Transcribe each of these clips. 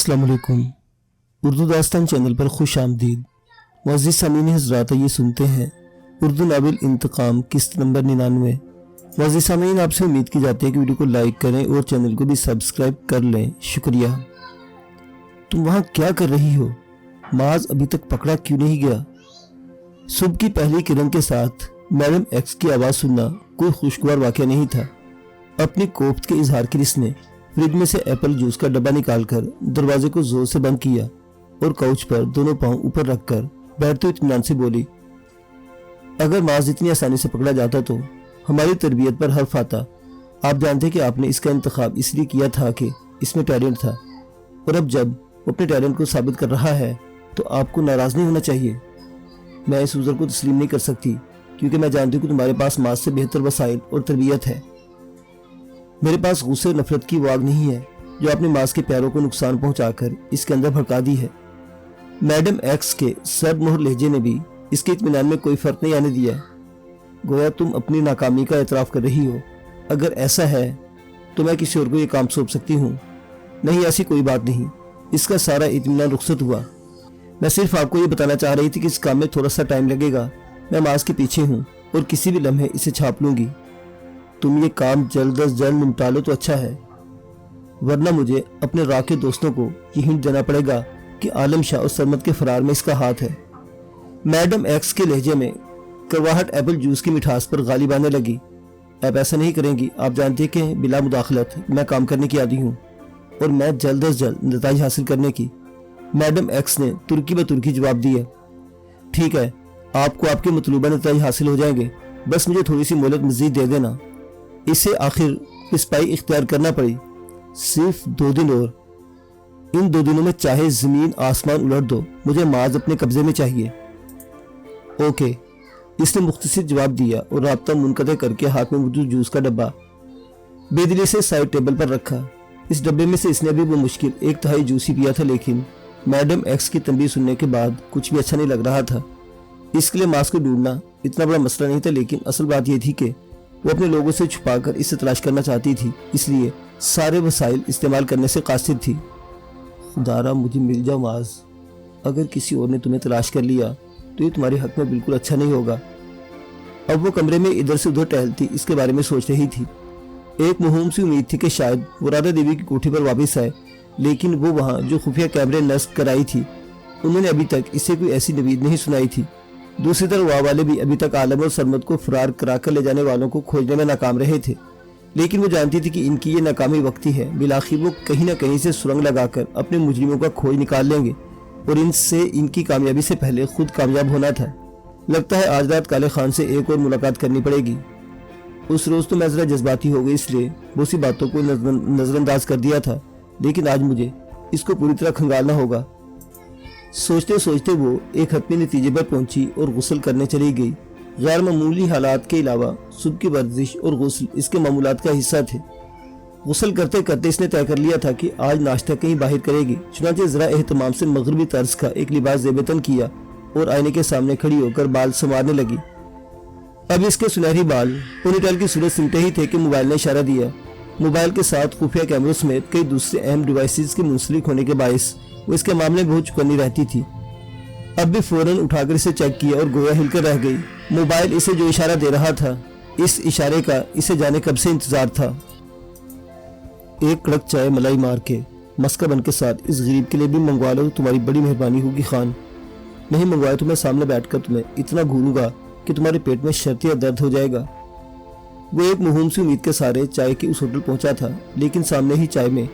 अस्सलाम वालेकुम। उर्दू दास्तान चैनल पर खुश आमदीद। मुअज़्ज़िज़ सामीन हज़रात, ये सुनते हैं उर्दू नावल इंतकाम किस्त नंबर 99। मुअज़्ज़िज़ सामीन, आपसे उम्मीद की जाती है कि वीडियो को लाइक करें और चैनल को भी सब्सक्राइब कर लें। शुक्रिया। तुम वहाँ क्या कर रही हो? माज अभी तक पकड़ा क्यों नहीं गया? सुबह की पहली किरण के साथ मैडम एक्स की आवाज़ सुनना कोई खुशगवार वाक़या नहीं था। अपनी कोफ्त के इजहार की रिस ने फ्रिज में से एप्पल जूस का डब्बा निकालकर दरवाजे को जोर से बंद किया और काउच पर दोनों पांव ऊपर रखकर बैठते इत्मीनान से बोली, अगर माज इतनी आसानी से पकड़ा जाता तो हमारी तरबियत पर हर्फ आता। आप जानते कि आपने इसका इंतखाब इसलिए किया था कि इसमें टैलेंट था, और अब जब वो अपने टैलेंट को साबित कर रहा है तो आपको नाराज नहीं होना चाहिए। मैं इस उज़र को तस्लीम नहीं कर सकती, क्योंकि मैं जानती हूँ कि तुम्हारे पास माज से बेहतर वसाइल और तरबियत है। मेरे पास गुस्से और नफरत की वो आग नहीं है जो आपने माज के प्यारों को नुकसान पहुंचाकर इसके अंदर भड़का दी है। मैडम एक्स के सर्द मोहर लहजे ने भी इसके इत्मीनान में कोई फर्क नहीं आने दिया। गोया तुम अपनी नाकामी का एतराफ़ कर रही हो। अगर ऐसा है तो मैं किसी और को ये काम सौंप सकती हूँ। नहीं, ऐसी कोई बात नहीं। इसका सारा इत्मीनान रुखसत हुआ। मैं सिर्फ आपको ये बताना चाह रही थी कि इस काम में थोड़ा सा टाइम लगेगा। मैं माज के पीछे हूँ और किसी भी लम्हे इसे छाप लूँगी। तुम ये काम जल्द अज जल्द निपटा लो तो अच्छा है, वरना मुझे अपने राके दोस्तों को ये हिंट देना पड़ेगा कि आलम शाह और सरमद के फरार में इसका हाथ है। मैडम एक्स के लहजे में करवाहट एप्पल जूस की मिठास पर गालिब आने लगी। आप ऐसा नहीं करेंगी। आप जानती हैं कि बिला मुदाखलत मैं काम करने की आदी हूँ और मैं जल्द अज जल्द नतीजा हासिल करने की। मैडम एक्स ने तुर्की ब तुर्की जवाब दिया। ठीक है, आपको आपके मतलूबा नतीजे हासिल हो जाएंगे, बस मुझे थोड़ी सी मोहलत मजीद दे देना। इसे आखिर पिस्पाई इख्तियार करना पड़ी। सिर्फ 2 दिन और। इन 2 दिनों में चाहे जमीन आसमान उलट दो, मुझे माज अपने कब्जे में चाहिए। ओके, इसने मुख्तसर जवाब दिया और राब्ता मुनक़ता करके हाथ में मौजूद जूस का डब्बा बेदिली से साइड टेबल पर रखा। इस डब्बे में से इसने अभी वो मुश्किल 1/3 जूस ही पिया था, लेकिन मैडम एक्स की तंबीह सुनने के बाद कुछ भी अच्छा नहीं लग रहा था। इसके लिए माज को ढूंढना इतना बड़ा मसला नहीं था, लेकिन असल बात यह थी कि वो अपने लोगों से छुपाकर इसे तलाश करना चाहती थी, इसलिए सारे वसाइल इस्तेमाल करने से कासिर थी। खुदारा मुझे मिल जाओ माज। अगर किसी और ने तुम्हें तलाश कर लिया तो ये तुम्हारे हक में बिल्कुल अच्छा नहीं होगा। अब वो कमरे में इधर से उधर टहलती इसके बारे में सोच रही थी। एक मुहिम सी उम्मीद थी कि शायद वो राधा देवी की कोठी पर वापस आए, लेकिन वो वहाँ जो खुफिया कैमरे नस्ब कराई थी उन्होंने अभी तक इसे कोई ऐसी नवीद नहीं सुनाई थी। दूसरी तरफ वहाँ वाले भी अभी तक आलम और सरमद को फरार कराकर ले जाने वालों को खोजने में नाकाम रहे थे, लेकिन वो जानती थी कि इनकी ये नाकामी वक्ती है। बिलाखिर वो कहीं ना कहीं से सुरंग लगाकर अपने मुजरिमों का खोज निकाल लेंगे और इनसे इनकी कामयाबी से पहले खुद कामयाब होना था। लगता है आज रात काले खान से एक और मुलाकात करनी पड़ेगी। उस रोज़ तो मैं ज़रा जज्बाती हो गई, इसलिए बहुत सी बातों को नज़रअंदाज कर दिया था, लेकिन आज मुझे इसको पूरी तरह खंगालना होगा। सोचते सोचते वो एक हतमी नतीजे पर पहुंची और गुस्ल करने चली गई। गैर मामूली हालात के अलावा सुबह की वर्जिश और गुस्ल इसके मामूलात का हिस्सा थे। गुस्ल करते करते इसने तय कर लिया था कि आज नाश्ता कहीं बाहर करेगी। चुनांचे जरा एहतमाम से मगरबी तर्ज का एक लिबास ज़ेबतन किया और आईने के सामने खड़ी होकर बाल संवारने लगी। अब इसके सुनहरी बाल पोनीटेल की सूरत सिमटे ही थे कि मोबाइल ने इशारा दिया। मोबाइल के साथ खुफिया कैमरों समेत कई दूसरे अहम डिवाइसेस के मुंसलिक होने के बायस वो इसके मामले में बहुत चुकन्नी रहती थी। अब भी फौरन उठाकर इसे चेक किया और गोया हिलकर रह गई। मोबाइल इसे जो इशारा दे रहा था, इस इशारे का इसे जाने कब से इंतजार था। एक कड़क चाय मलाई मार के मस्का बन के साथ इस गरीब के लिए भी मंगवा लो, तुम्हारी बड़ी मेहरबानी होगी खान। नहीं मंगवाए तो मैं सामने बैठकर तुम्हें इतना घूरूंगा कि तुम्हारे पेट में शर्तिया दर्द हो जाएगा। वो एक मुहिम सी उम्मीद के सारे चाय के उस होटल पहुंचा था, लेकिन सामने ही चाय में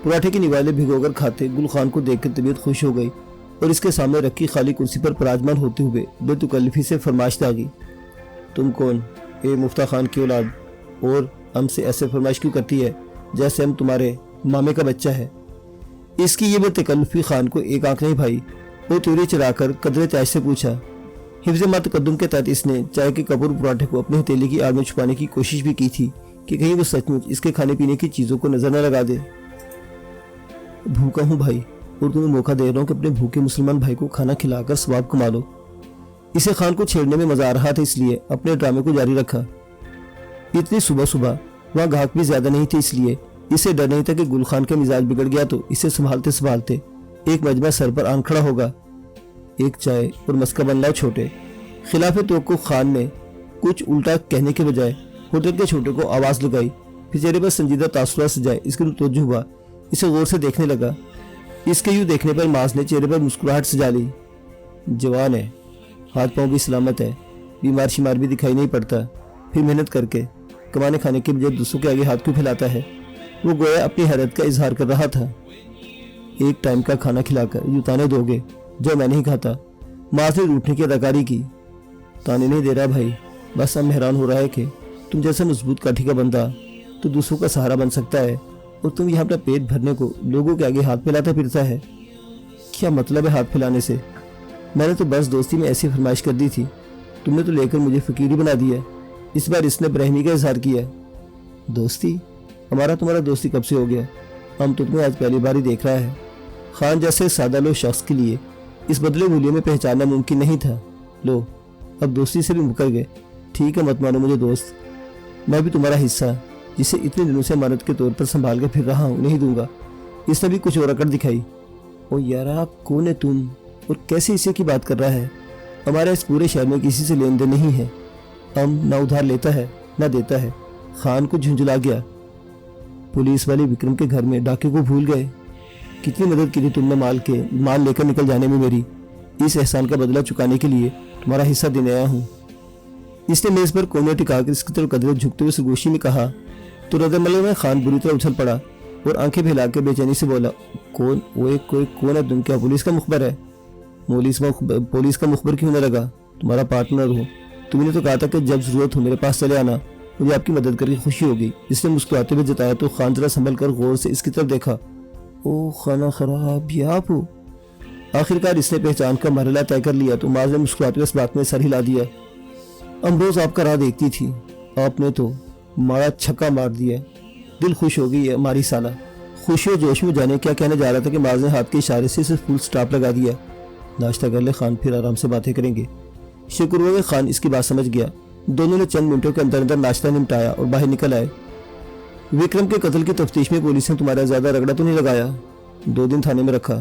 पराठे के निवाले भिगोकर खाते गुल खान को देखकर तबीयत खुश हो गई और इसके सामने रखी खाली कुर्सी पर पराजमान होते हुए बेतुकल्लफी से फरमाइश दागी, तुम कौन? ए मुफ्ता खान की औलाद, और हमसे ऐसे फरमाइश क्यों करती है जैसे हम तुम्हारे मामे का बच्चा है? इसकी ये बेतकल्लफी खान को एक आंख नहीं भाई। वो त्योरी चलाकर कदरे त्याज से पूछा। हिफ्ज़ मतकद्दुम के तहत इसने चाय के कपूर पराठे को अपने हथेली की आड़ में छुपाने की कोशिश भी की थी कि कहीं वो सचमुच इसके खाने पीने की चीज़ों को नजर न लगा दे। भूखा हूँ भाई, और तुम्हें मौका दे रहा हूँ कि अपने भूखे मुसलमान भाई को खाना खिलाकर सवाब कमा लो। इसे खान को छेड़ने में मजा आ रहा था, इसलिए अपने ड्रामे को जारी रखा। इतनी सुबह सुबह वहाँ ग्राहक भी ज्यादा नहीं थे, इसलिए इसे डर नहीं था कि गुल खान का मिजाज बिगड़ गया तो इसे संभालते संभालते एक मजमा सर पर आन खड़ा होगा। एक चाय और मस्का बन लाओ छोटे। खिलाफे तो खान ने कुछ उल्टा कहने के बजाय होटल के छोटे को आवाज लगाई। फिर चेहरे पर संजीदा तासुरात सजाए इसके तवज्जो हुआ। इसे गौर से देखने लगा। इसके यूं देखने पर माज ने चेहरे पर मुस्कुराहट सजा ली। जवान है, हाथ पांव भी सलामत है, बीमार शिमार भी दिखाई नहीं पड़ता, फिर मेहनत करके कमाने खाने के बजाय दूसरों के आगे हाथ क्यों फैलाता है। वो गोया अपनी हैरत का इजहार कर रहा था। एक टाइम का खाना खिलाकर यूं ताने दोगे जो मैं नहीं खाता। माज ने रूठने की अदाकारी की। ताने नहीं दे रहा भाई, बस अब हैरान हो रहा है कि तुम जैसा मजबूत काठी का बंदा तो दूसरों का सहारा बन सकता है और तुम यहाँ अपना पेट भरने को लोगों के आगे हाथ फैलाता फिरता है। क्या मतलब है हाथ फैलाने से? मैंने तो बस दोस्ती में ऐसी फरमाइश कर दी थी, तुमने तो लेकर मुझे फकीरी बना दिया। इस बार इसने बरहमी का इजहार किया। दोस्ती? हमारा तुम्हारा दोस्ती कब से हो गया? हम तो तुम्हें आज पहली बार ही देख रहा है। खान जैसे सादा लो शख्स के लिए इस बदले मूल्य में पहचानना मुमकिन नहीं था। लो, अब दोस्ती से भी मुकर गए। ठीक है, मत मानो मुझे दोस्त। मैं भी तुम्हारा हिस्सा जिसे इतने दिनों से अमानत के तौर पर संभाल कर फिर रहा हूँ नहीं दूंगा। इसने भी कुछ और अकड़ दिखाई। ओ यार, आप कौन है तुम और कैसे इसे की बात कर रहा है? हमारे इस पूरे शहर में किसी से लेन देन नहीं है। हम ना उधार लेता है ना देता है। खान को झुंझुला गया। पुलिस वाले विक्रम के घर में डाके को भूल गए। कितनी मदद की थी तुमने माल लेकर निकल जाने में मेरी। इस एहसान का बदला चुकाने के लिए तुम्हारा हिस्सा देने आया हूँ। इसने मेज पर कोने टिकाकर इसकी तरफ कदरे झुकते हुए सरगोशी में कहा तो रदमले में खान बुरी तरह उछल पड़ा और आंखें फैला के बेचैनी से बोला, कौन? वो कोई कौन है तुम? क्या पुलिस का मुखबर है? पुलिस का मुखबर क्यों होने लगा? तुम्हारा पार्टनर हो। तुमने तो कहा था कि जब जरूरत हो मेरे पास चले आना, मुझे आपकी मदद करके खुशी होगी। इसने मुस्कुराते हुए जताया तो खान जरा संभल कर गौर से इसकी तरफ देखा। ओ खाना खराब, ये आप हो? आखिरकार इसने पहचान का मरहला तय कर लिया तो माज ने मुस्कुराते हुए इस बात में सर हिला दिया। अमरोज आपका राह देखती थी, आपने तो मारा छक्का मार दिया। दिल खुश हो गई है हमारी साला। खुशी और जोश में जाने क्या कहने जा रहा था कि माज ने हाथ के इशारे से सिर्फ फुल स्टॉप लगा दिया। नाश्ता कर ले खान, फिर आराम से बातें करेंगे। शुक्र हुआ कि खान इसकी बात समझ गया। दोनों ने चंद मिनटों के अंदर अंदर नाश्ता निपटाया और बाहर निकल आए। विक्रम के कत्ल की तफ्तीश में पुलिस ने तुम्हारा ज्यादा रगड़ा तो नहीं लगाया? 2 दिन थाने में रखा,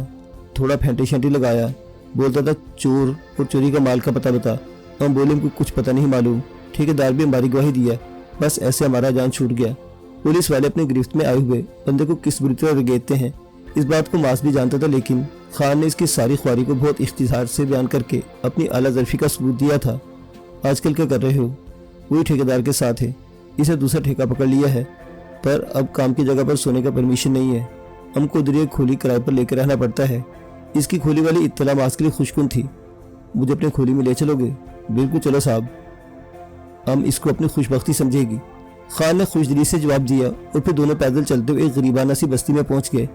थोड़ा फेंटी शेंटी लगाया। बोलता था चोर और चोरी का माल का पता बता। हम बोले हमको कुछ पता नहीं मालूम। ठेकेदार भी हमारी गवाही दिया। बस ऐसे हमारा जान छूट गया। पुलिस वाले अपने गिरफ्त में आए हुए बंदे को किस बुरी तरह रगेदते हैं इस बात को मास भी जानता था, लेकिन खान ने इसकी सारी ख्वारी को बहुत इख्तिसार से बयान करके अपनी आला ज़र्फी का सबूत दिया था। आजकल क्या कर रहे हो? वही ठेकेदार के साथ है। इसे दूसरा ठेका पकड़ लिया है, पर अब काम की जगह पर सोने का परमिशन नहीं है। हमको उधर खोली किराए पर लेकर रहना पड़ता है। इसकी खोली वाली इत्तला मास के लिए खुशकुन थी। मुझे अपने खोली में ले चलोगे? बिल्कुल चलो साहब, हम इसको अपनी खुशबख्ती समझेगी। खान ने खुशदिली से जवाब दिया और फिर दोनों पैदल चलते हुए एक गरीबाना सी बस्ती में पहुंच गए।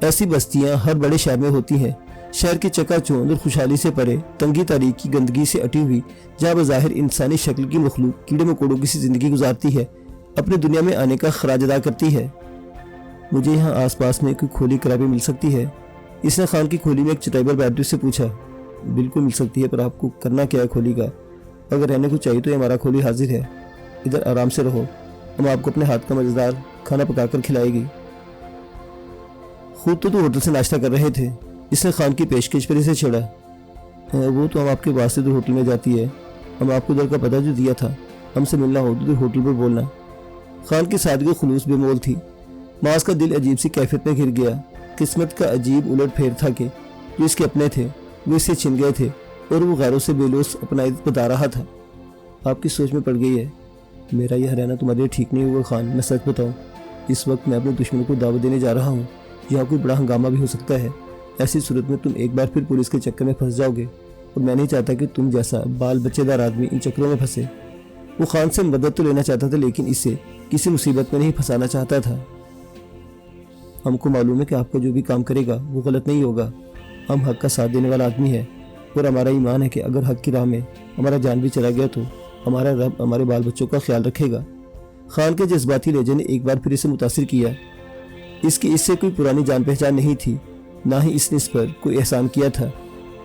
ऐसी बस्तियां हर बड़े शहर में होती हैं। शहर की चकाचौंध और खुशहाली से परे तंगी तारीकी गंदगी से अटी हुई, जहाँ बज़ाहिर इंसानी शक्ल की मखलूक कीड़े मकोड़ों की सी जिंदगी गुजारती है, अपनी दुनिया में आने का खराज अदा करती है। मुझे यहाँ आस पास में कोई खोली किराए पे मिल सकती है? इसने खान की खोली में एक चटाई पर बैठते से पूछा। बिल्कुल मिल सकती है, पर आपको करना क्या है खोली का? अगर रहने को चाहिए तो हमारा खोली हाजिर है। इधर आराम से रहो, हम आपको अपने हाथ का मजेदार खाना पकाकर खिलाएगी। खुद तो होटल से नाश्ता कर रहे थे। इसने खान की पेशकश पर इसे छेड़ा। वो तो हम आपके वास्ते तो होटल में जाती है। हम आपको उधर का पता जो दिया था, हमसे मिलना हो तो होटल पर बोलना। खान की सादगी खुलूस बेमोल थी। मास का दिल अजीब सी कैफियत में घिर गया। किस्मत का अजीब उलट फेर था कि जो इसके अपने थे वो इससे छिन गए थे और वो गैरों से बेलोस अपना इज्जत बता रहा था। आपकी सोच में पड़ गई है। मेरा यह रहना तुम्हारे लिए ठीक नहीं हुआ खान। मैं सच बताऊं, इस वक्त मैं अपने दुश्मन को दावत देने जा रहा हूँ। यहाँ कोई बड़ा हंगामा भी हो सकता है। ऐसी सूरत में तुम एक बार फिर पुलिस के चक्कर में फंस जाओगे और मैं नहीं चाहता कि तुम जैसा बाल बच्चेदार आदमी इन चक्करों में फंसे। वो खान से मदद तो लेना चाहता था, लेकिन इसे किसी मुसीबत में नहीं फंसाना चाहता था। हमको मालूम है कि आपका जो भी काम करेगा वो गलत नहीं होगा। हम हक का साथ देने वाला आदमी है और हमारा ईमान है कि अगर हक की राह में हमारा जान भी चला गया तो हमारा रब हमारे बाल बच्चों का ख्याल रखेगा। खान के जज्बाती लहजे ने एक बार फिर इसे मुतासिर किया। इसकी इससे कोई पुरानी जान पहचान नहीं थी, ना ही इसने इस पर कोई एहसान किया था।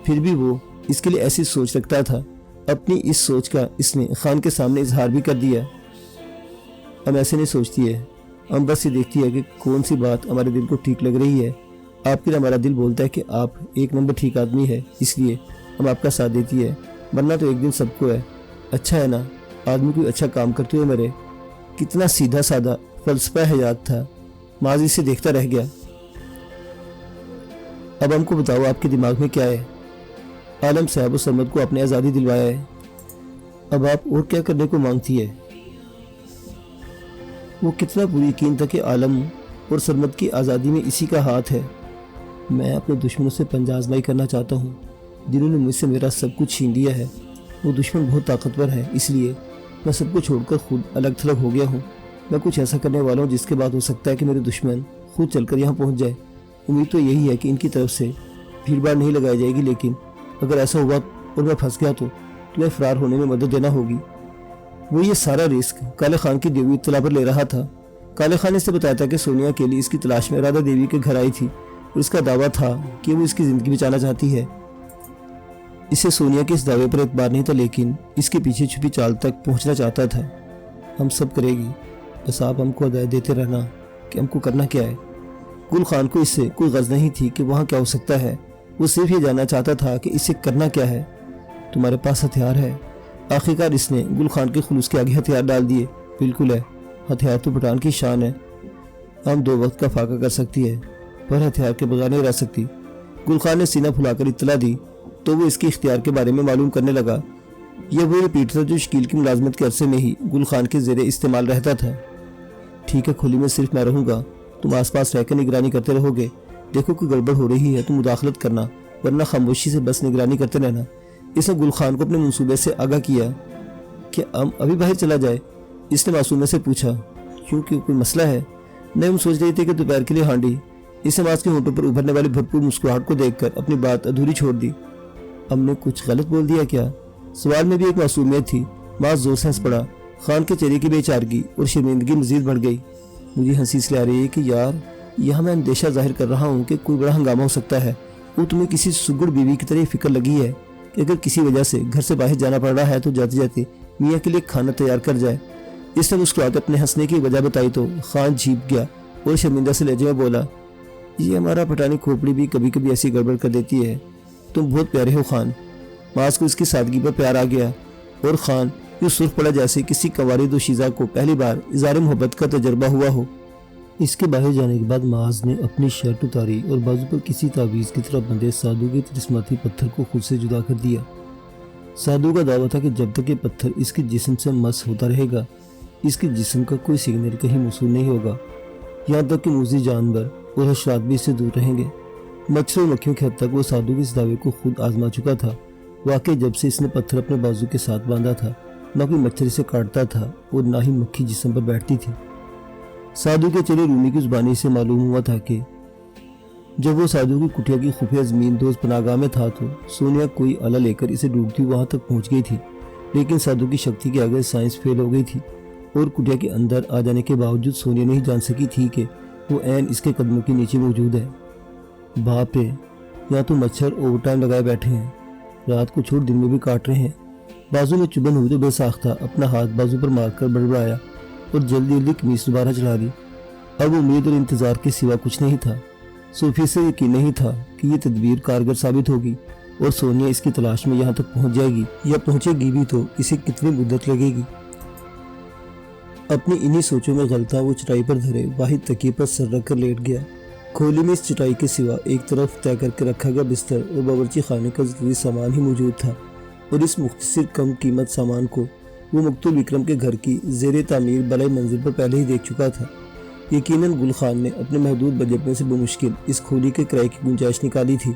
फिर भी वो इसके लिए ऐसी सोच रखता था। अपनी इस सोच का इसने खान के सामने इजहार भी कर दिया। हम ऐसे नहीं सोचती है ہم بس یہ دیکھتی ہے کہ کون سی بات ہمارے دل کو ٹھیک لگ رہی ہے۔ آپ کے لیے ہمارا دل بولتا ہے کہ آپ ایک نمبر ٹھیک آدمی ہے، اس لیے ہم آپ کا ساتھ دیتی ہے، ورنہ تو ایک دن سب کو ہے۔ اچھا ہے نا، آدمی کوئی اچھا کام کرتے ہوئے مرے۔ کتنا سیدھا سادہ فلسفہ حیات تھا، ماضی سے دیکھتا رہ گیا۔ اب ہم کو بتاؤ آپ کے دماغ میں کیا ہے؟ عالم صاحب و سرمد کو اپنے آزادی دلوایا ہے، اب آپ اور کیا کرنے کو مانگتی ہے؟ وہ کتنا پوری یقین تھا کہ عالم اور سرمد کی آزادی میں اسی کا ہاتھ ہے۔ میں اپنے دشمنوں سے پنجہ آزمائی کرنا چاہتا ہوں، جنہوں نے مجھ سے میرا سب کچھ چھین لیا ہے۔ وہ دشمن بہت طاقتور ہے، اس لیے میں سب کو چھوڑ کر خود الگ تھلگ ہو گیا ہوں۔ میں کچھ ایسا کرنے والا ہوں جس کے بعد ہو سکتا ہے کہ میرے دشمن خود چل کر یہاں پہنچ جائے۔ امید تو یہی ہے کہ ان کی طرف سے بھیڑ بھاڑ نہیں لگائی جائے گی، لیکن اگر ایسا ہوا اور میں پھنس گیا تو تمہیں فرار ہونے میں مدد دینا ہوگی۔ وہ یہ سارا رسک کالے خان کی دیوی اطلاع پر لے رہا تھا۔ کالے خان نے اسے بتایا تھا کہ سونیا کے لیے اس کی تلاش میں رادھا دیوی کے گھر آئی تھی اور اس کا دعویٰ تھا کہ وہ اس کی زندگی بچانا چاہتی ہے۔ اسے سونیا کے اس دعوے پر اعتبار نہیں تھا، لیکن اس کے پیچھے چھپی چال تک پہنچنا چاہتا تھا۔ ہم سب کرے گی، بس آپ ہم کو ہدایت دیتے رہنا کہ ہم کو کرنا کیا ہے۔ گل خان کو اس سے کوئی غرض نہیں تھی کہ وہاں کیا ہو سکتا ہے، وہ صرف یہ جاننا چاہتا تھا کہ اسے کرنا کیا ہے۔ تمہارے پاس ہتھیار ہے؟ آخرکار اس نے گل خان کے خلوص کے آگے ہتھیار ڈال دیے۔ بالکل ہے، ہتھیار تو پٹھان کی شان ہے، ہم 2 وقت کا فاقہ کر سکتی ہے، پر ہتھیار کے بغیر نہیں رہ سکتی۔ گل خان نے سینہ پھلا کر اطلاع دی تو وہ اس کے اختیار کے بارے میں معلوم کرنے لگا۔ یہ وہ ریپیٹ تھا جو شکیل کی ملازمت کے عرصے میں ہی گل خان کے زیر استعمال رہتا تھا۔ ٹھیک ہے، کھولی میں صرف میں رہوں گا، تم آس پاس رہ کر نگرانی کرتے رہو گے۔ دیکھو کوئی گڑبڑ ہو رہی ہے تو مداخلت کرنا، ورنہ خاموشی سے بس نگرانی کرتے رہنا۔ اس نے گل خان کو اپنے منصوبے سے آگاہ کیا۔ کہ ہم ابھی باہر چلا جائے؟ اس نے معصومہ سے پوچھا۔ کیونکہ کوئی مسئلہ ہے؟ نہیں، ہم سوچ رہے تھے کہ دوپہر کے لیے ہانڈی۔ اس نے ماس کے ہونٹوں پر ابھرنے والی بھرپور مسکراہٹ کو دیکھ کر اپنی بات ادھوری چھوڑ دی۔ ہم نے کچھ غلط بول دیا کیا؟ سوال میں بھی ایک معصومیت تھی۔ ماس زور سے ہنس پڑا۔ خان کے چہرے کی بے چارگی اور شرمندگی مزید بڑھ گئی۔ مجھے ہنسی اس لیے آ رہی ہے کہ یار، یہاں میں اندیشہ ظاہر کر رہا ہوں کہ کوئی بڑا ہنگامہ ہو سکتا ہے۔ وہ تمہیں کسی سگڑ بیوی کی طرح فکر لگی ہے کہ اگر کسی وجہ سے گھر سے باہر جانا پڑ رہا ہے تو جاتے جاتے میاں کے لیے کھانا تیار کر جائے۔ اس نے مسکراتے اپنے ہنسنے کی وجہ بتائی تو خان جھیپ گیا اور شرمندہ سے لہجے میں بولا، یہ ہمارا پٹھانی کھوپڑی بھی کبھی کبھی ایسی گڑبڑ کر دیتی ہے۔ تم بہت پیارے ہو خان۔ ماس کو اس کی سادگی پر پیار آ گیا اور خان یوں سرخ پڑا جیسے کسی کنواری دوشیزہ کو پہلی بار اظہار محبت کا تجربہ ہوا ہو۔ اس کے باہر جانے کے بعد معاذ نے اپنی شرٹ اتاری اور بازو پر کسی تعویذ کی طرح بندھے سادو کے تلسماتی پتھر کو خود سے جدا کر دیا۔ سادو کا دعویٰ تھا کہ جب تک یہ پتھر اس کے جسم سے مس ہوتا رہے گا، اس کے جسم کا کوئی سگنل کہیں موصول نہیں ہوگا، یہاں تک کہ موذی جانور اور حشرات بھی اس سے دور رہیں گے۔ مچھروں اور مکھیوں کی حد تک وہ سادو کے اس دعوے کو خود آزما چکا تھا۔ واقعی جب سے اس نے پتھر اپنے بازو کے ساتھ باندھا تھا، نہ کوئی مچھر اسے کاٹتا تھا اور نہ ہی مکھی جسم پر بیٹھتی تھی۔ سادو کے چہرے رومی کی زبانی سے معلوم ہوا تھا کہ جب وہ سادو کی کٹیا کی خفیہ زمین دوست پناہگاہ میں تھا تو سونیا کوئی آلہ لے کر اسے ڈھونڈتی وہاں تک پہنچ گئی تھی، لیکن سادو کی شکتی کے آگے سائنس فیل ہو گئی تھی اور کٹیا کے اندر آ جانے کے باوجود سونیا نہیں جان سکی تھی کہ وہ عین اس کے قدموں کے نیچے موجود ہے۔ باپ رے، یا تو مچھر اوور ٹائم لگائے بیٹھے ہیں، رات کو چھوڑ دن میں بھی کاٹ رہے ہیں۔ بازو میں چبھن ہوئی تو بے ساختہ اپنا ہاتھ بازو پر مار کر بڑبڑایا اور جلدی جلدی قمیص دوبارہ چڑھا دی۔ اب امید اور انتظار کے سوا کچھ نہیں تھا۔ صوفی سے یقین نہیں تھا کہ یہ تدبیر کارگر ثابت ہوگی اور سونیا اس کی تلاش میں یہاں تک پہنچ جائے گی، یا پہنچے گی بھی تو اسے کتنی مدت لگے گی۔ اپنی انہی سوچوں میں غلطاں وہ چٹائی پر دھرے واحد تکیے پر سر رکھ کر لیٹ گیا۔ کھولی میں اس چٹائی کے سوا ایک طرف طے کر کے رکھا گیا بستر اور باورچی خانے کا ضروری سامان ہی موجود تھا، اور اس مختصر کم قیمت سامان کو وہ مقتول وکرم کے گھر کی زیر تعمیر بلائی منزل پر پہلے ہی دیکھ چکا تھا۔ یقیناً گل خان نے اپنے محدود بجٹ میں سے بمشکل اس کھولی کے کرائے کی گنجائش نکالی تھی،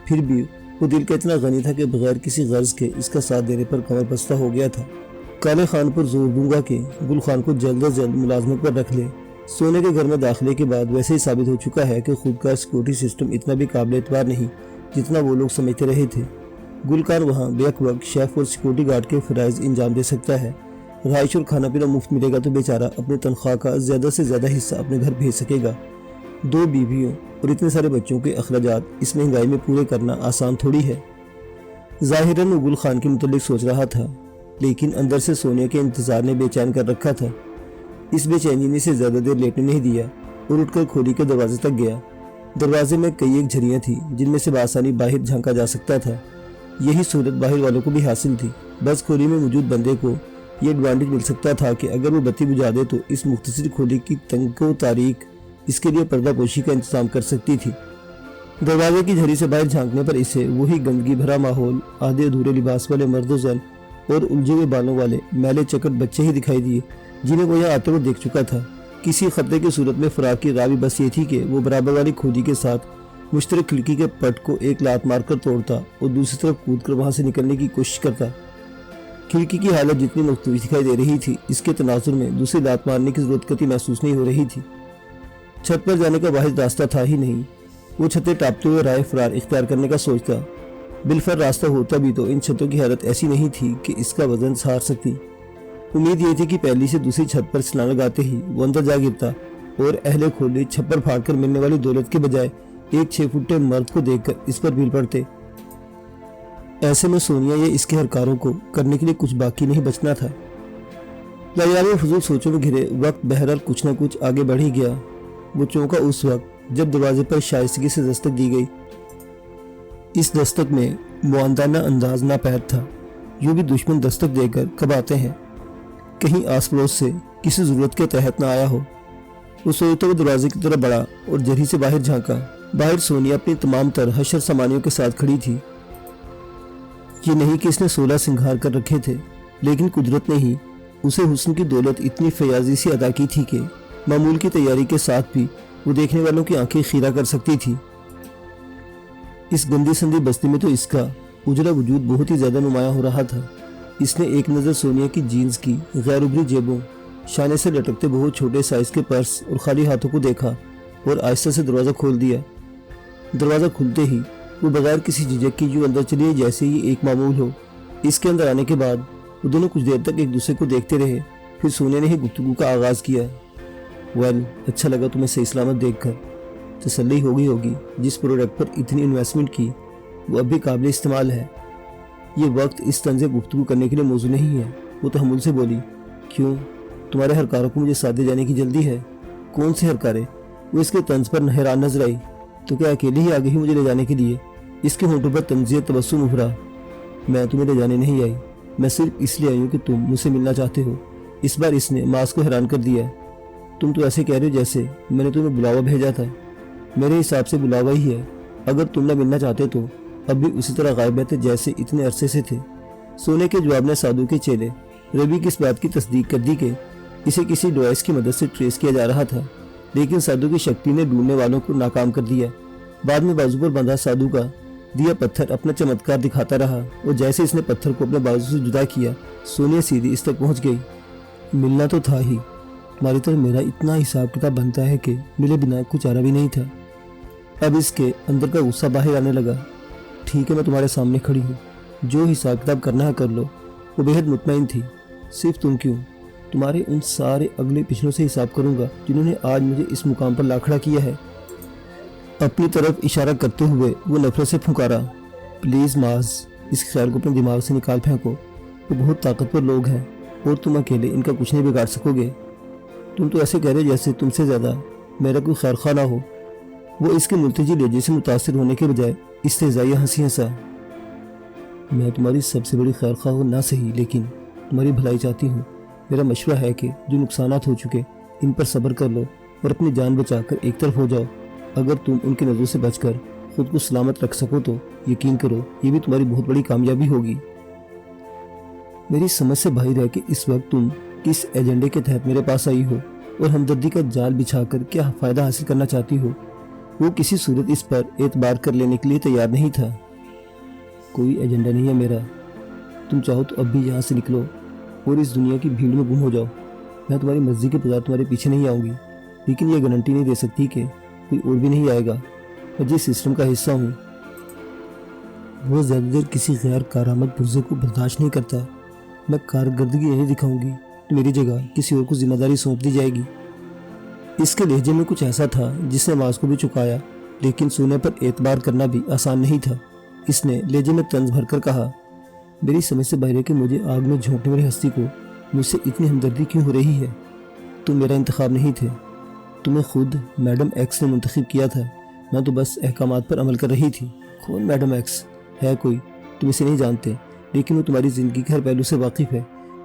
پھر بھی وہ دل کا اتنا غنی تھا کہ بغیر کسی غرض کے اس کا ساتھ دینے پر کمر بستہ ہو گیا تھا۔ کالے خان پر زور دوں گا کہ گل خان کو جلد از جلد ملازمت پر رکھ لے۔ سونے کے گھر میں داخلے کے بعد ویسے ہی ثابت ہو چکا ہے کہ خود کا سیکورٹی سسٹم اتنا بھی قابل اعتبار نہیں جتنا وہ لوگ سمجھتے رہے تھے۔ گلکار وہاں بیک وقت شیف اور سیکورٹی گارڈ کے فرائض انجام دے سکتا ہے، رہائش اور کھانا پینا مفت ملے گا تو بیچارہ اپنے تنخواہ کا زیادہ سے زیادہ حصہ اپنے گھر بھیج سکے گا۔ 2 بیویوں اور اتنے سارے بچوں کے اخراجات اس مہنگائی میں پورے کرنا آسان تھوڑی ہے۔ ظاہراً وہ گل خان کے متعلق سوچ رہا تھا، لیکن اندر سے سونیا کے انتظار نے بے چین کر رکھا تھا۔ इस बेचैनी ने इसे ज्यादा देर लेटने नहीं दिया और उठकर खोली के दरवाजे तक गया। दरवाजे में कई एक झरियां थी जिनमें से आसानी बाहर झांका जा सकता था। यही सहूलत बाहर वालों को भी हासिल थी। बस खोली में मौजूद बंदे को ये एडवांटेज मिल सकता था कि अगर वो बत्ती बुझा दे तो इस मुख्तसर खोली की तंगो तारीख इसके लिए पर्दा पोशी का इंतजाम कर सकती थी। दरवाजे की झरी से बाहर झांकने पर इसे वही गंदगी भरा माहौल, आधे अधूरे लिबास वाले मर्द जन और उलझे हुए बालों वाले मैले चकट बच्चे ही दिखाई दिए जिन्हें वो यहाँ आते हुए देख चुका था। किसी खतरे की सूरत में फरार की राह भी बस ये थी कि वो बराबर वाली खोली के साथ मुश्तरक खिड़की के पट को एक लात मारकर तोड़ता और दूसरी तरफ कूदकर वहां से निकलने की कोशिश करता। खिड़की की हालत जितनी मुख्तलिफ दिखाई दे रही थी, इसके तनाजुर में दूसरी लात मारने की जरूरत कतई महसूस नहीं हो रही थी। छत पर जाने का वाहिद रास्ता था ही नहीं। वो छतें टापते हुए राह फरार इख्तियार करने का सोचता। बिलफर रास्ता होता भी तो इन छतों की हालत ऐसी नहीं थी कि इसका वजन सहार सकती। उम्मीद ये थी कि पहली से दूसरी छत पर छलांग लगाते ही वो अंदर जा गिरता और अहले खोली छप्पर फाड़कर मिलने वाली दौलत के बजाय एक 6 फुटे मर्द को देखकर इस पर भीड़ पड़ते। ऐसे में सोनिया ये इसके हरकारों को करने के लिए कुछ बाकी नहीं बचना था। लायाब फजूल सोचों में घिरे वक्त बहरहाल कुछ न कुछ आगे बढ़ ही गया। वो चौंका उस वक्त जब दरवाजे पर शाइस्तगी से दस्तक दी गई। इस दस्तक में मुआंदाना अंदाज नापैद था। यूं भी दुश्मन दस्तक देकर कब आते हैं, कहीं आस पड़ोस से किसी जरूरत के तहत न आया हो। वो सोचते हुए दरवाजे की तरफ बढ़ा और जरी से बाहर झांका। बाहर सोनिया अपनी तमाम तर हशर सामानियों के साथ खड़ी थी। ये नहीं कि इसने 16 सिंगार कर रखे थे, लेकिन कुदरत ने ही उसे हुस्न की दौलत इतनी फयाजी से अदा की थी कि मामूल की तैयारी के साथ भी वो देखने वालों की आंखें खीरा कर सकती थी। इस गंदी संदी बस्ती में तो इसका उजला वजूद बहुत ही ज्यादा नुमाया हो रहा था। इसने एक नज़र सोनिया की जीन्स की गैर उभरी जेबों, शाने से लटकते बहुत छोटे साइज के पर्स और खाली हाथों को देखा और आहिस्ता से दरवाज़ा खोल दिया। दरवाज़ा खुलते ही वो बगैर किसी झिझक की यूं अंदर चली जैसे ही एक मामूल हो। इसके अंदर आने के बाद वो दोनों कुछ देर तक एक दूसरे को देखते रहे। फिर सोनिया ने ही गुफ्तगू का आगाज़ किया। वेल, अच्छा लगा तुम्हें सही सलामत देखकर। तसल्ली हो गई होगी जिस प्रोडक्ट पर इतनी इन्वेस्टमेंट की वो अब भी काबिल इस्तेमाल है। ये वक्त इस तंज़ गुफ्तगू करने के लिए मौजू नहीं है। वो तो हमूल से बोली, क्यों तुम्हारे हरकारों को मुझे साथ दे जाने की जल्दी है? कौन से हरकारे? वो इसके तंज पर हैरान नजर आई। तो क्या अकेले ही आ गई मुझे ले जाने के लिए? इसके होंठों पर तंजीह तबस्सुम उभरा। मैं तुम्हें ले जाने नहीं आई, मैं सिर्फ इसलिए आई हूँ कि तुम मुझसे मिलना चाहते हो। इस बार इसने मास को हैरान कर दिया। तुम तो ऐसे कह रहे हो जैसे मैंने तुम्हें बुलावा भेजा था। मेरे हिसाब से बुलावा ही है। अगर तुम ना मिलना चाहते तो अब भी उसी तरह गायब रहते जैसे इतने अरसे से थे। सोने के जवाब में साधु के चेले रवि की इस बात की तस्दीक कर दी कि इसे किसी डिवाइस की मदद से ट्रेस किया जा रहा था, लेकिन साधु की शक्ति ने ढूंढने वालों को नाकाम कर दिया। बाद में बाजू पर बंधा साधु का दिया पत्थर अपना चमत्कार दिखाता रहा और जैसे इसने पत्थर को अपने बाजू से जुदा किया, सोनिया सीधी इस तक पहुंच गई। मिलना तो था ही, तुम्हारी तरफ मेरा इतना हिसाब किताब बनता है कि मिले बिना कुछ चारा भी नहीं था। अब इसके अंदर का गुस्सा बाहर आने लगा। ठीक है, मैं तुम्हारे सामने खड़ी हूँ, जो हिसाब किताब करना है कर लो। वो बेहद मुतमईन थी। सिर्फ तुम क्यों, तुम्हारे उन सारे अगले पिछलों से हिसाब करूंगा जिन्होंने आज मुझे इस मुकाम पर ला खड़ा किया है। अपनी तरफ इशारा करते हुए वो नफरत से फुंकारा, प्लीज माज, इस ख्याल को अपने दिमाग से निकाल फेंको। वो बहुत ताकतवर लोग हैं और तुम अकेले इनका कुछ नहीं बिगाड़ सकोगे। तुम तो ऐसे कह रहे जैसे तुमसे ज्यादा मेरा कोई खैर खा ना हो। वो इसके मुल्तजी लहजे से मुतासिर होने के बजाय इस्तेज़ाई हंसी हंसा। मैं तुम्हारी सबसे बड़ी खैर खा हो ना सही, लेकिन तुम्हारी भलाई चाहती हूँ। मेरा मशवरा है कि जो नुकसानात हो चुके इन पर सब्र कर लो और अपनी जान बचाकर एक तरफ हो जाओ। अगर तुम उनकी नज़रों से बचकर खुद को सलामत रख सको तो यकीन करो ये भी तुम्हारी बहुत बड़ी कामयाबी होगी। मेरी समझ से बाहर है कि इस वक्त तुम किस एजेंडे के तहत मेरे पास आई हो और हमदर्दी का जाल बिछाकर क्या फ़ायदा हासिल करना चाहती हो। वो किसी सूरत इस पर एतबार कर लेने के लिए तैयार नहीं था। कोई एजेंडा नहीं है मेरा। तुम चाहो तो अब भी यहाँ से निकलो और इस दुनिया की भीड़ में गुम हो जाओ। मैं तुम्हारी मर्जी के बगैर तुम्हारे पीछे नहीं आऊँगी, लेकिन यह गारंटी नहीं दे सकती कि कोई और भी नहीं आएगा। मैं जिस सिस्टम का हिस्सा हूँ वो ज़्यादा देर किसी गैर कारामद पुर्जे को बर्दाश्त नहीं करता। मैं कारकर्दगी नहीं दिखाऊंगी तो मेरी जगह किसी और को जिम्मेदारी सौंप दी जाएगी। इसके लहजे में कुछ ऐसा था जिसने आवाज़ को भी चुकाया, लेकिन सोने पर एतबार करना भी आसान नहीं था। इसने लहजे में तंज भरकर कहा, मेरी समझ से बाहर है कि मुझे आग में झोंकने वाली हस्ती को मुझसे इतनी हमदर्दी क्यों हो रही है। تم میرا انتخاب نہیں تھے، تمہیں خود میڈم ایکس نے منتخب کیا تھا، میں تو بس احکامات پر عمل کر رہی تھی۔ کون میڈم ایکس ہے؟ کوئی، تم اسے نہیں جانتے، لیکن وہ تمہاری زندگی کے ہر پہلو سے واقف ہے۔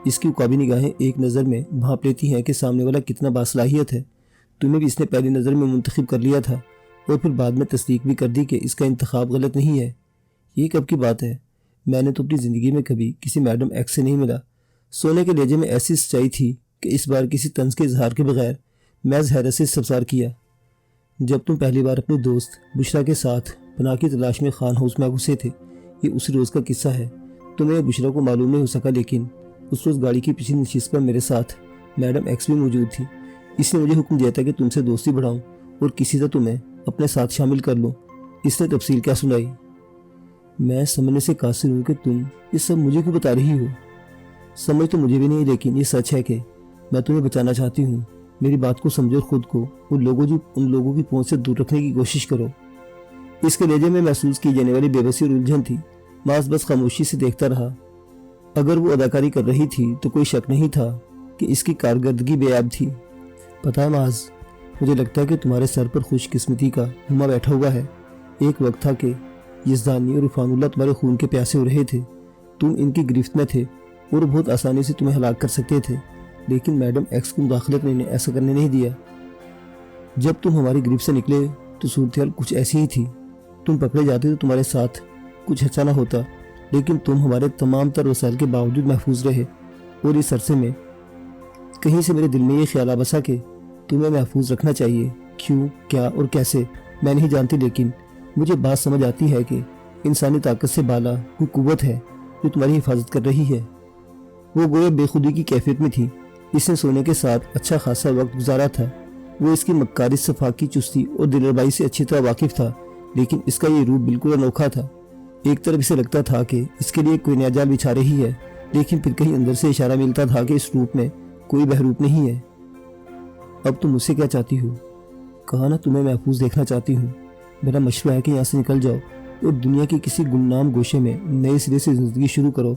اس کی عقابی نگاہیں ایک نظر میں بھانپ لیتی ہیں کہ سامنے والا کتنا باصلاحیت ہے۔ تمہیں بھی اس نے پہلی نظر میں منتخب کر لیا تھا اور پھر بعد میں تصدیق بھی کر دی کہ اس کا انتخاب غلط نہیں ہے۔ یہ کب کی بات ہے؟ میں نے تو اپنی زندگی میں کبھی کسی میڈم ایکس سے نہیں ملا۔ سونے کے لہجے میں ایسی سچائی تھی کہ اس بار کسی طنز کے اظہار کے بغیر محض حیرت سے استفسار کیا۔ جب تم پہلی بار اپنے دوست بشرا کے ساتھ پناہ کی تلاش میں خان ہاؤس میں گھسے تھے، یہ اس روز کا قصہ ہے۔ تمہیں بشرا کو معلوم نہیں ہو سکا، لیکن اس روز گاڑی کی پچھلی نشست پر میرے ساتھ میڈم ایکس بھی موجود تھی۔ اس نے مجھے حکم دیا تھا کہ تم سے دوستی بڑھاؤں اور کسی طرح تمہیں اپنے ساتھ شامل کر لوں۔ اس نے تفصیل کیا سنائی؟ میں سمجھنے سے قاصر ہوں کہ تم یہ سب مجھے کیوں بتا رہی ہو۔ سمجھ تو مجھے بھی نہیں، لیکن یہ سچ ہے کہ میں تمہیں بچانا چاہتی ہوں۔ میری بات کو سمجھو اور خود کو ان لوگوں کی پہنچ سے دور رکھنے کی کوشش کرو۔ اس کے لہجے میں محسوس کی جانے والی بے بسی اور الجھن تھی۔ معاذ بس خاموشی سے دیکھتا رہا۔ اگر وہ اداکاری کر رہی تھی تو کوئی شک نہیں تھا کہ اس کی کارکردگی بے عیب تھی۔ پتہ ہے معاذ، مجھے لگتا ہے کہ تمہارے سر پر خوش قسمتی کا ہما بیٹھا ہوا ہے۔ ایک وقت تھا کہ یزدانی اور عرفان اللہ تمہارے خون کے پیاسے ہو رہے تھے، تم ان کی گرفت میں تھے اور بہت آسانی سے تمہیں ہلاک کر سکتے تھے، لیکن میڈم ایکس کی مداخلت نے انہیں ایسا کرنے نہیں دیا۔ جب تم ہماری گرفت سے نکلے تو صورتحال کچھ ایسی ہی تھی۔ تم پکڑے جاتے تو تمہارے ساتھ کچھ اچھا نہ ہوتا، لیکن تم ہمارے تمام تر وسائل کے باوجود محفوظ رہے، اور اس عرصے میں کہیں سے میرے دل میں یہ خیال آ بسا کہ تمہیں محفوظ رکھنا چاہیے۔ کیوں، کیا اور کیسے میں نہیں جانتی، لیکن مجھے بات سمجھ آتی ہے کہ انسانی طاقت سے بالا کوئی قوت ہے جو تمہاری حفاظت کر رہی ہے۔ وہ گویا بے خودی کی کیفیت میں تھی۔ اس نے سونے کے ساتھ اچھا خاصا وقت گزارا تھا۔ وہ اس کی مکاری، صفاقی، چستی اور دلربائی سے اچھی طرح واقف تھا، لیکن اس کا یہ روپ بالکل انوکھا تھا۔ ایک طرف اسے لگتا تھا کہ اس کے لیے کوئی نیا جال بچھا رہی ہے، لیکن پھر کہیں اندر سے اشارہ ملتا تھا کہ اس روپ میں کوئی بہروپ نہیں ہے۔ اب تم مجھ سے کیا چاہتی ہو؟ کہا نا تمہیں محفوظ دیکھنا چاہتی ہوں۔ میرا مشورہ ہے کہ یہاں سے نکل جاؤ اور دنیا کے کسی گمنام گوشے میں نئے سرے سے زندگی شروع کرو۔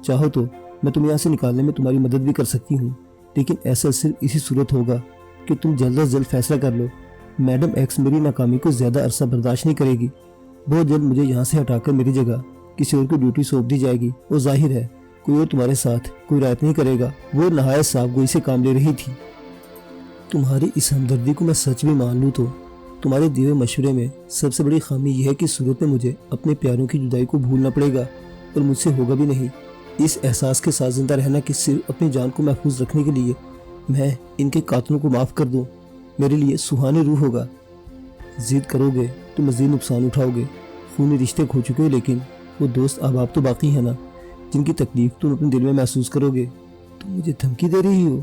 چاہو تو میں تمہیں یہاں سے نکالنے میں تمہاری مدد بھی کر سکتی ہوں، لیکن ایسا صرف اسی صورت ہوگا کہ تم جلد از جلد فیصلہ کر لو۔ میڈم ایکس میری ناکامی کو زیادہ عرصہ برداشت نہیں کرے گی۔ بہت جلد مجھے یہاں سے ہٹا کر میری جگہ کسی اور کو ڈیوٹی سونپ دی جائے گی، اور ظاہر ہے کوئی اور تمہارے ساتھ کوئی رعایت نہیں کرے گا۔ وہ نہایت صاف گوئی سے کام لے رہی تھی۔ تمہاری اس ہمدردی کو میں سچ بھی مان لوں تو تمہارے دیے ہوئے مشورے میں سب سے بڑی خامی یہ ہے کہ اس صورت میں مجھے اپنے پیاروں کی جدائی کو بھولنا پڑے گا، اور مجھ سے ہوگا بھی نہیں۔ اس احساس کے ساتھ زندہ رہنا کہ صرف اپنی جان کو محفوظ رکھنے کے لیے میں ان کے قاتلوں کو معاف کر دوں، میرے لیے سہانے روح ہوگا۔ ضد کرو گے تو مزید نقصان اٹھاؤ گے۔ خونی رشتے کھو چکے ہو، لیکن وہ دوست احباب تو باقی ہیں نا، جن کی تکلیف تم اپنے دل میں محسوس کرو گے۔ تم مجھے دھمکی دے رہی ہو؟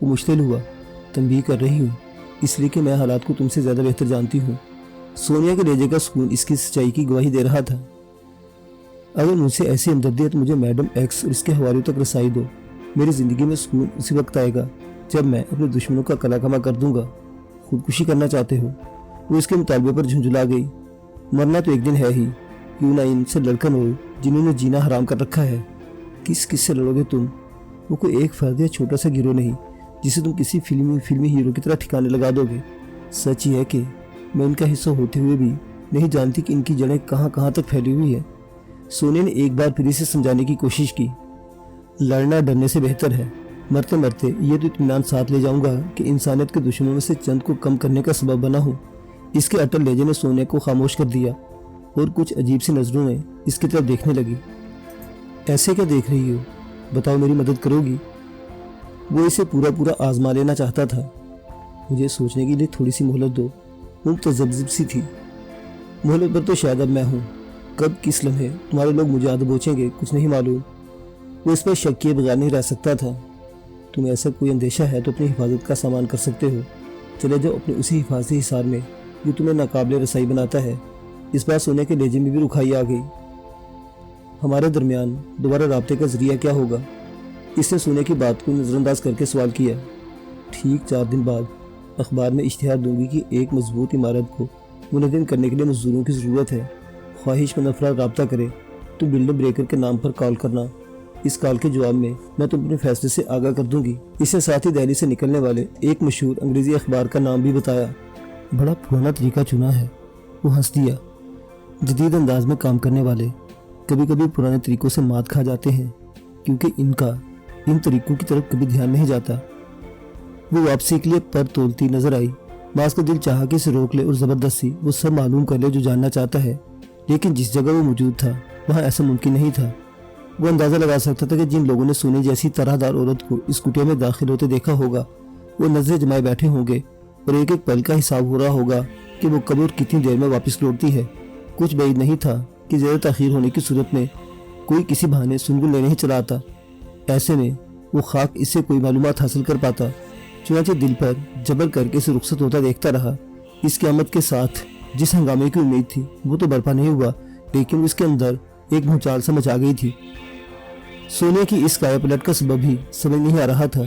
وہ مشتعل ہوا۔ تنبیہ کر رہی ہوں، اس لیے کہ میں حالات کو تم سے زیادہ بہتر جانتی ہوں۔ سونیا کے لہجے کا سکون اس کی سچائی کی گواہی دے رہا تھا۔ اگر مجھ سے ایسی ہمدردی ہے تو مجھے میڈم ایکس اور اس کے حوالوں تک رسائی دو۔ میری زندگی میں سکون اسی وقت آئے گا جب میں اپنے دشمنوں کا کلا کما کر دوں گا۔ خودکشی کرنا چاہتے ہو؟ وہ اس کے مطالبے پر جھنجھلا گئی۔ مرنا تو ایک دن ہے ہی، کیوں نہ ان سے لڑکا ہو جنہوں نے جینا حرام کر رکھا ہے۔ کس سے لڑو گے تم؟ وہ کوئی ایک فرد یا چھوٹا سا گروہ نہیں جسے تم کسی فلمی ہیرو کی طرح ٹھکانے لگا دو گے۔ سچ یہ ہے کہ میں ان کا حصہ ہوتے ہوئے بھی نہیں جانتی کہ ان کی جڑیں کہاں کہاں تک پھیلی ہوئی ہیں۔ سونے نے ایک بار پھر اسے سمجھانے کی کوشش کی۔ لڑنا ڈرنے سے بہتر ہے۔ مرتے مرتے یہ تو اطمینان ساتھ لے جاؤں گا کہ انسانیت کے دشمنوں میں سے چند کو کم کرنے کا سبب بنا ہوں۔ اس کے اٹل لہجے نے سونے کو خاموش کر دیا، اور کچھ عجیب سی نظروں میں اس کی طرف دیکھنے لگی۔ ایسے کیا دیکھ رہی ہو؟ بتاؤ، میری مدد کرو گی؟ وہ اسے پورا آزما لینا چاہتا تھا۔ مجھے سوچنے کے لیے تھوڑی سی مہلت دو۔ وہ متذبذب سی تھی۔ مہلت پر تو شاید اب میں ہوں۔ کب کس لمحے تمہارے لوگ مجھے آدھ بوچیں گے کچھ نہیں معلوم۔ وہ اس پر شک کیے بغیر نہیں رہ سکتا تھا۔ تمہیں ایسا کوئی اندیشہ ہے تو اپنی حفاظت کا سامان کر سکتے ہو۔ چلے جاؤ اپنے اسی حفاظتی حصار میں جو تمہیں ناقابل رسائی بناتا ہے۔ اس بار سونے کے لہجے میں بھی رکھائی آ گئی۔ ہمارے درمیان دوبارہ رابطے کا ذریعہ کیا ہوگا؟ اس نے سونے کی بات کو نظر انداز کر کے سوال کیا۔ ٹھیک 4 دن بعد اخبار میں اشتہار دوں گی کہ ایک مضبوط عمارت کو منہدم کرنے کے لیے مزدوروں کی ضرورت ہے۔ خواہش مند افراد رابطہ کرے تو بلڈر بریکر کے نام پر کال کرنا۔ इस कॉल के जवाब में मैं तुम अपने फैसले से आगाह कर दूंगी। इससे साथ ही दिल्ली से निकलने वाले एक मशहूर अंग्रेजी अखबार का नाम भी बताया। बड़ा पुराना तरीका चुना है, वो हंस दिया। जदीद अंदाज में काम करने वाले कभी कभी पुराने तरीकों से मात खा जाते हैं, क्योंकि इनका इन तरीकों की तरफ कभी ध्यान नहीं जाता। वो वापसी के लिए पर तोलती नजर आई। बास का दिल चाहा कि इसे रोक ले और जबरदस्ती वो सब मालूम कर ले जो जानना चाहता है, लेकिन जिस जगह वो मौजूद था वहाँ ऐसा मुमकिन नहीं था। वो अंदाजा लगा सकता था कि जिन लोगों ने सोने जैसी तरहदार औरत को इस कुटिया में दाखिल होते देखा होगा, वो नजरें जमाए बैठे होंगे और एक एक पल का हिसाब हो रहा होगा कि वो कब और कितनी देर में वापस लौटती है। कुछ बैद नहीं था कि ज़्यादा ताख़ीर होने की सूरत में कोई किसी बहाने सुनगुल लेने ही चला आता। ऐसे में वो खाक इससे कोई मालूमात हासिल कर पाता। चुनांचे दिल पर जबर करके इसे रुखसत होता देखता रहा। इस क़यामत के साथ जिस हंगामे की उम्मीद थी वो तो बर्पा नहीं हुआ, लेकिन उसके अंदर एक भूचाल सा मचा गई थी। सोने की इस काया पलट का सबब भी समझ नहीं आ रहा था।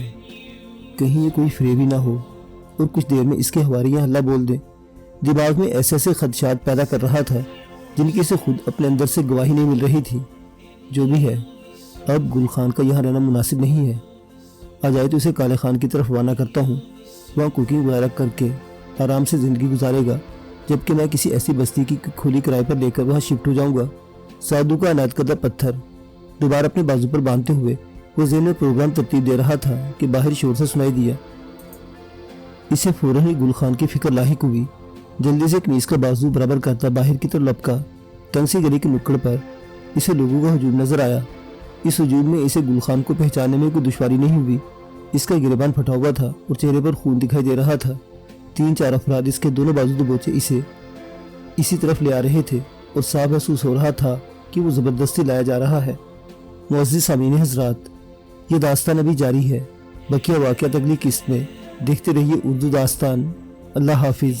कहीं ये कोई फ्रेब ही ना हो और कुछ देर में इसके हवारियाँ हल्ला बोल दें। दिमाग में ऐसे ऐसे खदशात पैदा कर रहा था जिनकी इसे खुद अपने अंदर से गवाही नहीं मिल रही थी। जो भी है, अब गुल खान का यहाँ रहना मुनासिब नहीं है। आ जाए तो इसे काले खान की तरफ रवाना करता हूँ। वहाँ कुकिंग वगैरह करके आराम से ज़िंदगी गुजारेगा, जबकि मैं किसी ऐसी बस्ती की खुली किराए पर लेकर वहाँ शिफ्ट हो जाऊँगा। साधु का अनायत करदा पत्थर दोबारा अपने बाजू पर बांधते हुए वो ज़हन में प्रोग्राम तरतीब दे रहा था कि बाहर शोर से सुनाई दिया। इसे फौरन ही गुल खान की फिक्र लाहिक हुई। जल्दी से कमीज का बाजू बराबर करता बाहर की तरफ लपका। तंग सी गली की नुक्कड़ पर इसे लोगों का हजूम नजर आया। इस हजूम में इसे गुल खान को पहचानने में कोई दुश्वारी नहीं हुई। इसका गिरेबान फटा हुआ था और चेहरे पर खून दिखाई दे रहा था। 3-4 अफराद इसके दोनों बाजू दबोचे इसे इसी तरफ ले आ रहे थे और साफ महसूस हो रहा था कि वो ज़बरदस्ती लाया जा रहा है। मुअज़्ज़िज़ सामीन हज़रात, ये दास्तान अभी जारी है। बकिया वाक़ियात अगली किस्त में देखते रहिए उर्दू दास्तान। अल्लाह हाफिज़।